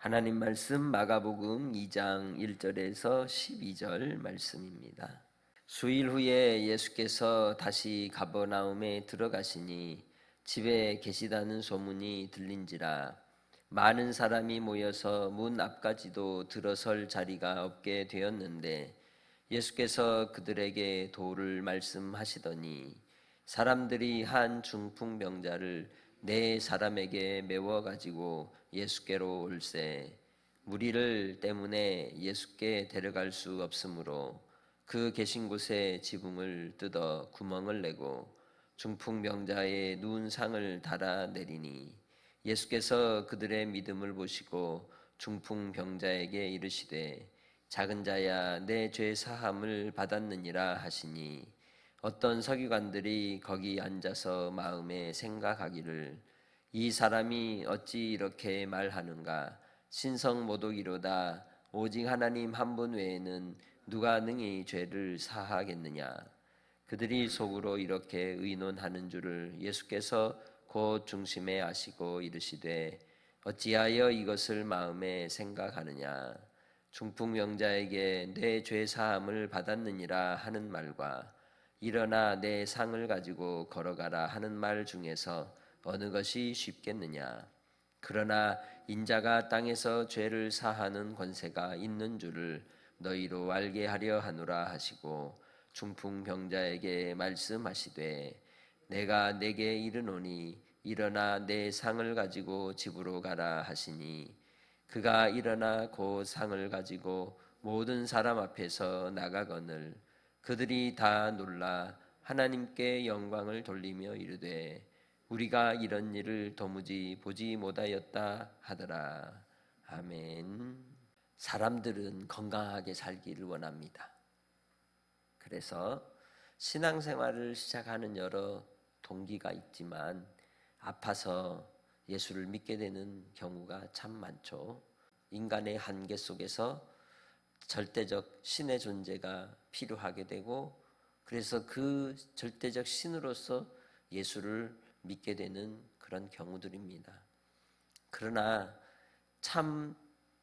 하나님 말씀 마가복음 2장 1절에서 12절 말씀입니다. 수일 후에 예수께서 다시 가버나움에 들어가시니 집에 계시다는 소문이 들린지라 많은 사람이 모여서 문 앞까지도 들어설 자리가 없게 되었는데 예수께서 그들에게 도를 말씀하시더니 사람들이 한 중풍병자를 네 사람에게 메워 가지고 예수께로 올세 무리를 때문에 예수께 데려갈 수 없으므로 그 계신 곳에 지붕을 뜯어 구멍을 내고 중풍병자의 누운 상을 달아 내리니 예수께서 그들의 믿음을 보시고 중풍병자에게 이르시되 작은 자야 내 죄 사함을 받았느니라 하시니 어떤 서기관들이 거기 앉아서 마음에 생각하기를 이 사람이 어찌 이렇게 말하는가 신성모독이로다 오직 하나님 한 분 외에는 누가 능히 죄를 사하겠느냐. 그들이 속으로 이렇게 의논하는 줄을 예수께서 곧 중심에 아시고 이르시되 어찌하여 이것을 마음에 생각하느냐. 중풍병자에게 내 죄 사함을 받았느니라 하는 말과 일어나 내 상을 가지고 걸어가라 하는 말 중에서 어느 것이 쉽겠느냐. 그러나 인자가 땅에서 죄를 사하는 권세가 있는 줄을 너희로 알게 하려 하노라 하시고 중풍병자에게 말씀하시되 내가 내게 이르노니 일어나 내 상을 가지고 집으로 가라 하시니 그가 일어나 곧 상을 가지고 모든 사람 앞에서 나가거늘 그들이 다 놀라 하나님께 영광을 돌리며 이르되 우리가 이런 일을 도무지 보지 못하였다 하더라. 아멘. 사람들은 건강하게 살기를 원합니다. 그래서 신앙생활을 시작하는 여러 동기가 있지만 아파서 예수를 믿게 되는 경우가 참 많죠. 인간의 한계 속에서 절대적 신의 존재가 필요하게 되고 그래서 그 절대적 신으로서 예수를 믿게 되는 그런 경우들입니다. 그러나 참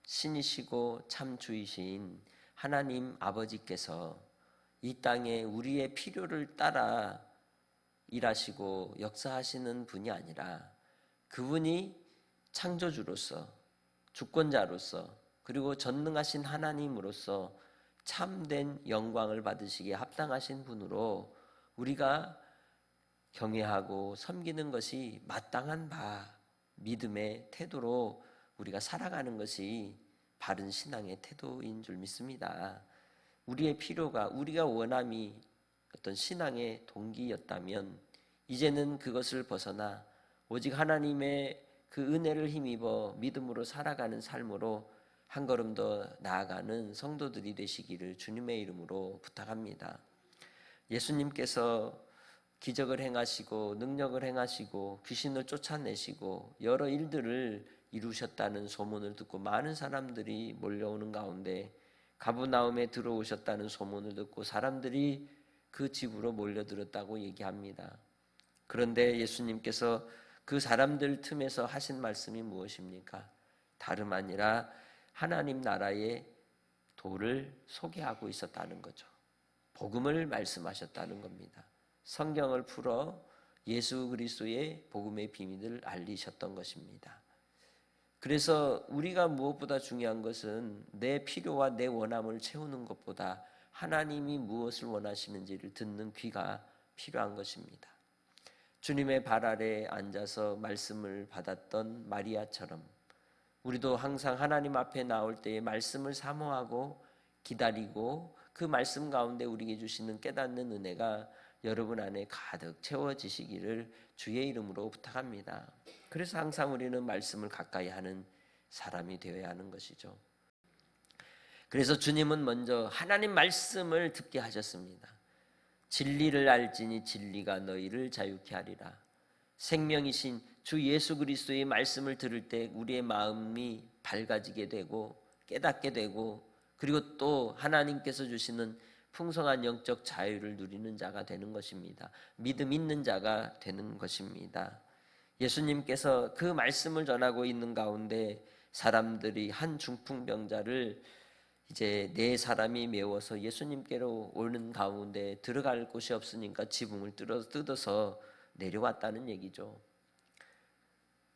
신이시고 참 주이신 하나님 아버지께서 이 땅에 우리의 필요를 따라 일하시고 역사하시는 분이 아니라 그분이 창조주로서 주권자로서 그리고 전능하신 하나님으로서 참된 영광을 받으시기에 합당하신 분으로 우리가 경외하고 섬기는 것이 마땅한 바 믿음의 태도로 우리가 살아가는 것이 바른 신앙의 태도인 줄 믿습니다. 우리의 필요가 우리가 원함이 어떤 신앙의 동기였다면 이제는 그것을 벗어나 오직 하나님의 그 은혜를 힘입어 믿음으로 살아가는 삶으로 한 걸음 더 나아가는 성도들이 되시기를 주님의 이름으로 부탁합니다. 예수님께서 기적을 행하시고 능력을 행하시고 귀신을 쫓아내시고 여러 일들을 이루셨다는 소문을 듣고 많은 사람들이 몰려오는 가운데 가버나움에 들어오셨다는 소문을 듣고 사람들이 그 집으로 몰려들었다고 얘기합니다. 그런데 예수님께서 그 사람들 틈에서 하신 말씀이 무엇입니까? 다름 아니라 하나님 나라의 도를 소개하고 있었다는 거죠. 복음을 말씀하셨다는 겁니다. 성경을 풀어 예수 그리스도의 복음의 비밀을 알리셨던 것입니다. 그래서 우리가 무엇보다 중요한 것은 내 필요와 내 원함을 채우는 것보다 하나님이 무엇을 원하시는지를 듣는 귀가 필요한 것입니다. 주님의 발 아래에 앉아서 말씀을 받았던 마리아처럼 우리도 항상 하나님 앞에 나올 때에 말씀을 사모하고 기다리고 그 말씀 가운데 우리에게 주시는 깨닫는 은혜가 여러분 안에 가득 채워지시기를 주의 이름으로 부탁합니다. 그래서 항상 우리는 말씀을 가까이 하는 사람이 되어야 하는 것이죠. 그래서 주님은 먼저 하나님 말씀을 듣게 하셨습니다. 진리를 알지니 진리가 너희를 자유케 하리라. 생명이신 주 예수 그리스도의 말씀을 들을 때 우리의 마음이 밝아지게 되고 깨닫게 되고 그리고 또 하나님께서 주시는 풍성한 영적 자유를 누리는 자가 되는 것입니다. 믿음 있는 자가 되는 것입니다. 예수님께서 그 말씀을 전하고 있는 가운데 사람들이 한 중풍병자를 이제 네 사람이 메워서 예수님께로 오는 가운데 들어갈 곳이 없으니까 지붕을 뜯어서 내려왔다는 얘기죠.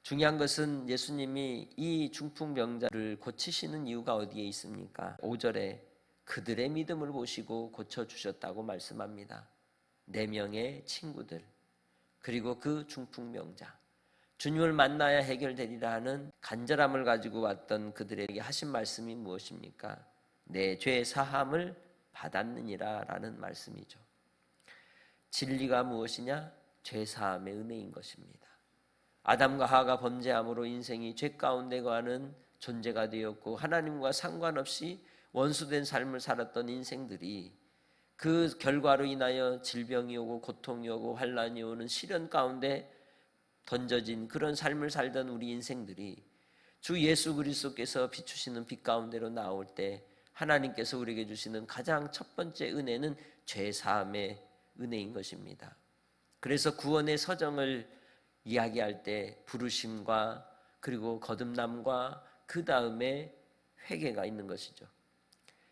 중요한 것은 예수님이 이 중풍병자를 고치시는 이유가 어디에 있습니까? 5절에 그들의 믿음을 보시고 고쳐주셨다고 말씀합니다. 4명의 친구들 그리고 그 중풍병자, 주님을 만나야 해결되리라 하는 간절함을 가지고 왔던 그들에게 하신 말씀이 무엇입니까? 내 죄 사함을 받았느니라 라는 말씀이죠. 진리가 무엇이냐? 죄 사함의 은혜인 것입니다. 아담과 하와가 범죄함으로 인생이 죄 가운데 거하는 존재가 되었고 하나님과 상관없이 원수된 삶을 살았던 인생들이 그 결과로 인하여 질병이 오고 고통이 오고 환난이 오는 시련 가운데 던져진 그런 삶을 살던 우리 인생들이 주 예수 그리스도께서 비추시는 빛 가운데로 나올 때 하나님께서 우리에게 주시는 가장 첫 번째 은혜는 죄 사함의 은혜인 것입니다. 그래서 구원의 서정을 이야기할 때 부르심과 그리고 거듭남과 그 다음에 회개가 있는 것이죠.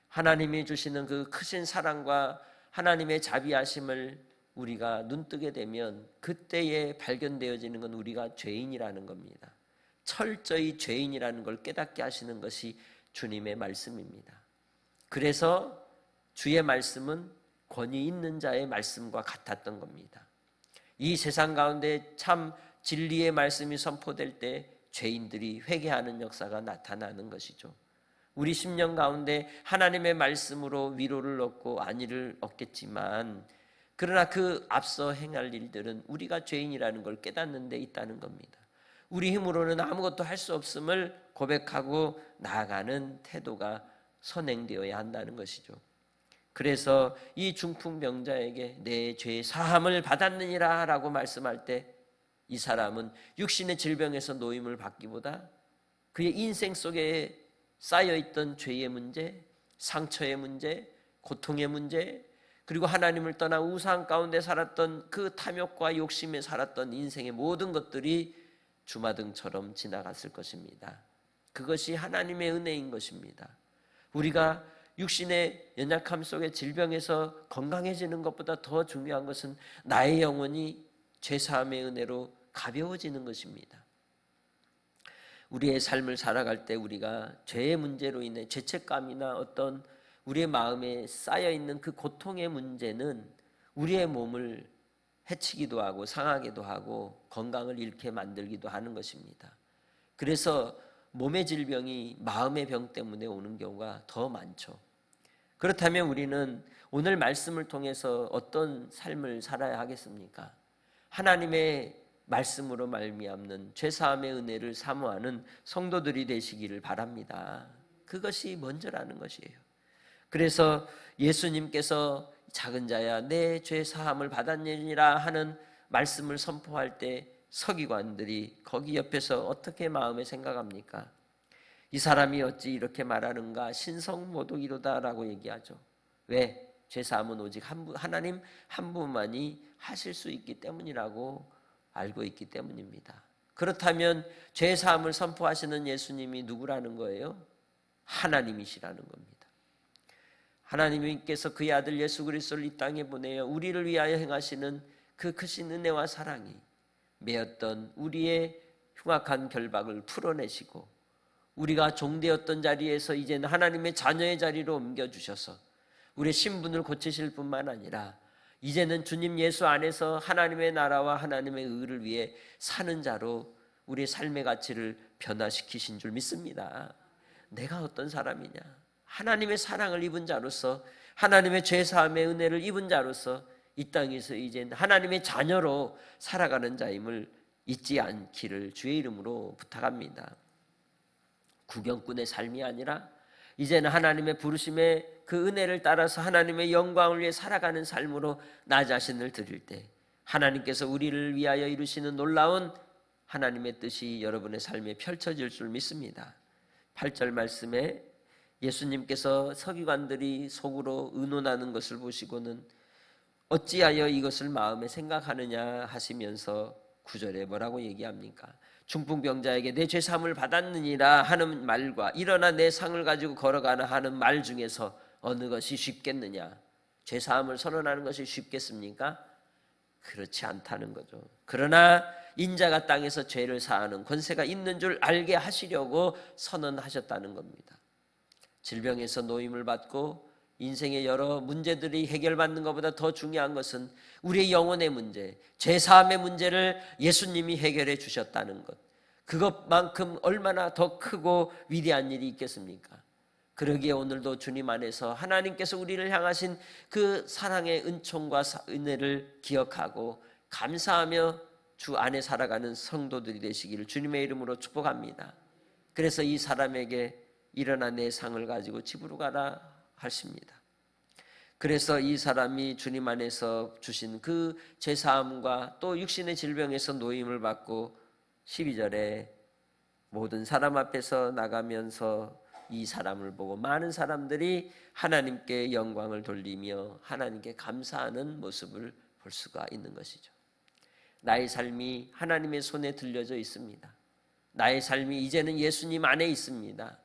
하나님이 주시는 그 크신 사랑과 하나님의 자비하심을 우리가 눈뜨게 되면 그때에 발견되어지는 건 우리가 죄인이라는 겁니다. 철저히 죄인이라는 걸 깨닫게 하시는 것이 주님의 말씀입니다. 그래서 주의 말씀은 권위 있는 자의 말씀과 같았던 겁니다. 이 세상 가운데 참 진리의 말씀이 선포될 때 죄인들이 회개하는 역사가 나타나는 것이죠. 우리 심령 가운데 하나님의 말씀으로 위로를 얻고 안위를 얻겠지만 그러나 그 앞서 행할 일들은 우리가 죄인이라는 걸 깨닫는 데 있다는 겁니다. 우리 힘으로는 아무것도 할 수 없음을 고백하고 나아가는 태도가 선행되어야 한다는 것이죠. 그래서 이 중풍병자에게 내 죄 사함을 받았느니라 라고 말씀할 때 이 사람은 육신의 질병에서 노임을 받기보다 그의 인생 속에 쌓여있던 죄의 문제, 상처의 문제, 고통의 문제, 그리고 하나님을 떠나 우상 가운데 살았던 그 탐욕과 욕심에 살았던 인생의 모든 것들이 주마등처럼 지나갔을 것입니다. 그것이 하나님의 은혜인 것입니다. 우리가 육신의 연약함 속에 질병에서 건강해지는 것보다 더 중요한 것은 나의 영혼이 죄사함의 은혜로 가벼워지는 것입니다. 우리의 삶을 살아갈 때 우리가 죄의 문제로 인해 죄책감이나 어떤 우리의 마음에 쌓여있는 그 고통의 문제는 우리의 몸을 해치기도 하고 상하기도 하고 건강을 잃게 만들기도 하는 것입니다. 그래서 몸의 질병이 마음의 병 때문에 오는 경우가 더 많죠. 그렇다면 우리는 오늘 말씀을 통해서 어떤 삶을 살아야 하겠습니까? 하나님의 말씀으로 말미암는 죄사함의 은혜를 사모하는 성도들이 되시기를 바랍니다. 그것이 먼저라는 것이에요. 그래서 예수님께서 작은 자야 내 죄사함을 받았느니라 하는 말씀을 선포할 때 서기관들이 거기 옆에서 어떻게 마음에 생각합니까? 이 사람이 어찌 이렇게 말하는가? 신성모독이로다 라고 얘기하죠. 왜? 죄사함은 오직 하나님 한 분만이 하실 수 있기 때문이라고 알고 있기 때문입니다. 그렇다면 죄사함을 선포하시는 예수님이 누구라는 거예요? 하나님이시라는 겁니다. 하나님께서 그의 아들 예수 그리스도를 이 땅에 보내어 우리를 위하여 행하시는 그 크신 은혜와 사랑이 매었던 우리의 흉악한 결박을 풀어내시고 우리가 종되었던 자리에서 이제는 하나님의 자녀의 자리로 옮겨주셔서 우리의 신분을 고치실 뿐만 아니라 이제는 주님 예수 안에서 하나님의 나라와 하나님의 의를 위해 사는 자로 우리의 삶의 가치를 변화시키신 줄 믿습니다. 내가 어떤 사람이냐? 하나님의 사랑을 입은 자로서 하나님의 죄사함의 은혜를 입은 자로서 이 땅에서 이제 하나님의 자녀로 살아가는 자임을 잊지 않기를 주의 이름으로 부탁합니다. 구경꾼의 삶이 아니라 이제는 하나님의 부르심의 그 은혜를 따라서 하나님의 영광을 위해 살아가는 삶으로 나 자신을 드릴 때 하나님께서 우리를 위하여 이루시는 놀라운 하나님의 뜻이 여러분의 삶에 펼쳐질 줄 믿습니다. 8절 말씀에 예수님께서 서기관들이 속으로 의논하는 것을 보시고는 어찌하여 이것을 마음에 생각하느냐 하시면서 9절에 뭐라고 얘기합니까? 중풍병자에게 내 죄사함을 받았느니라 하는 말과 일어나 내 상을 가지고 걸어가나 하는 말 중에서 어느 것이 쉽겠느냐? 죄사함을 선언하는 것이 쉽겠습니까? 그렇지 않다는 거죠. 그러나 인자가 땅에서 죄를 사하는 권세가 있는 줄 알게 하시려고 선언하셨다는 겁니다. 질병에서 노임을 받고 인생의 여러 문제들이 해결받는 것보다 더 중요한 것은 우리의 영혼의 문제, 죄사함의 문제를 예수님이 해결해 주셨다는 것. 그것만큼 얼마나 더 크고 위대한 일이 있겠습니까? 그러기에 오늘도 주님 안에서 하나님께서 우리를 향하신 그 사랑의 은총과 은혜를 기억하고 감사하며 주 안에 살아가는 성도들이 되시기를 주님의 이름으로 축복합니다. 그래서 이 사람에게 일어나 내 상을 가지고 집으로 가라 하십니다. 그래서 이 사람이 주님 안에서 주신 그 죄사함과 또 육신의 질병에서 노임을 받고 12절에 모든 사람 앞에서 나가면서 이 사람을 보고 많은 사람들이 하나님께 영광을 돌리며 하나님께 감사하는 모습을 볼 수가 있는 것이죠. 나의 삶이 하나님의 손에 들려져 있습니다. 나의 삶이 이제는 예수님 안에 있습니다.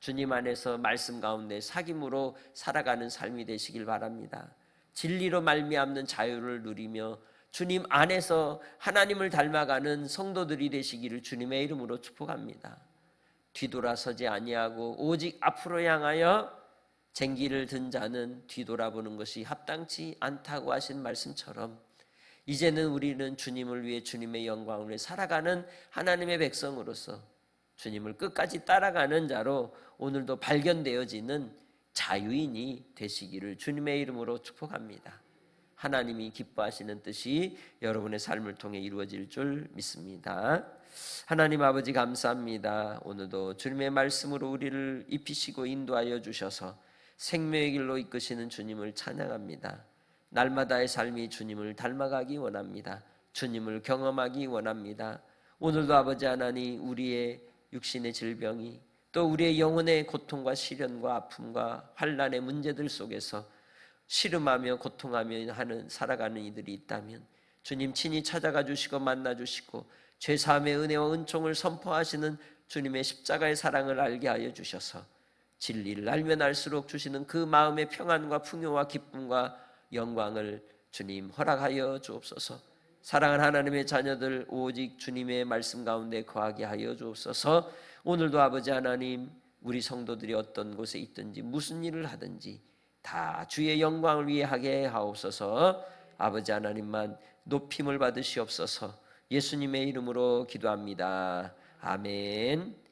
주님 안에서 말씀 가운데 사귐으로 살아가는 삶이 되시길 바랍니다. 진리로 말미암는 자유를 누리며 주님 안에서 하나님을 닮아가는 성도들이 되시기를 주님의 이름으로 축복합니다. 뒤돌아서지 아니하고 오직 앞으로 향하여 쟁기를 든 자는 뒤돌아보는 것이 합당치 않다고 하신 말씀처럼 이제는 우리는 주님을 위해 주님의 영광을 위해 살아가는 하나님의 백성으로서 주님을 끝까지 따라가는 자로 오늘도 발견되어지는 자유인이 되시기를 주님의 이름으로 축복합니다. 하나님이 기뻐하시는 뜻이 여러분의 삶을 통해 이루어질 줄 믿습니다. 하나님 아버지 감사합니다. 오늘도 주님의 말씀으로 우리를 입히시고 인도하여 주셔서 생명의 길로 이끄시는 주님을 찬양합니다. 날마다의 삶이 주님을 닮아가기 원합니다. 주님을 경험하기 원합니다. 오늘도 아버지 하나님 우리의 육신의 질병이 또 우리의 영혼의 고통과 시련과 아픔과 환난의 문제들 속에서 시름하며 고통하며 살아가는 이들이 있다면 주님 친히 찾아가 주시고 만나 주시고 죄사함의 은혜와 은총을 선포하시는 주님의 십자가의 사랑을 알게 하여 주셔서 진리를 알면 알수록 주시는 그 마음의 평안과 풍요와 기쁨과 영광을 주님 허락하여 주옵소서. 사랑하는 하나님의 자녀들 오직 주님의 말씀 가운데 거하게 하여 주옵소서. 오늘도 아버지 하나님 우리 성도들이 어떤 곳에 있든지 무슨 일을 하든지 다 주의 영광을 위해 하게 하옵소서. 아버지 하나님만 높임을 받으시옵소서. 예수님의 이름으로 기도합니다. 아멘.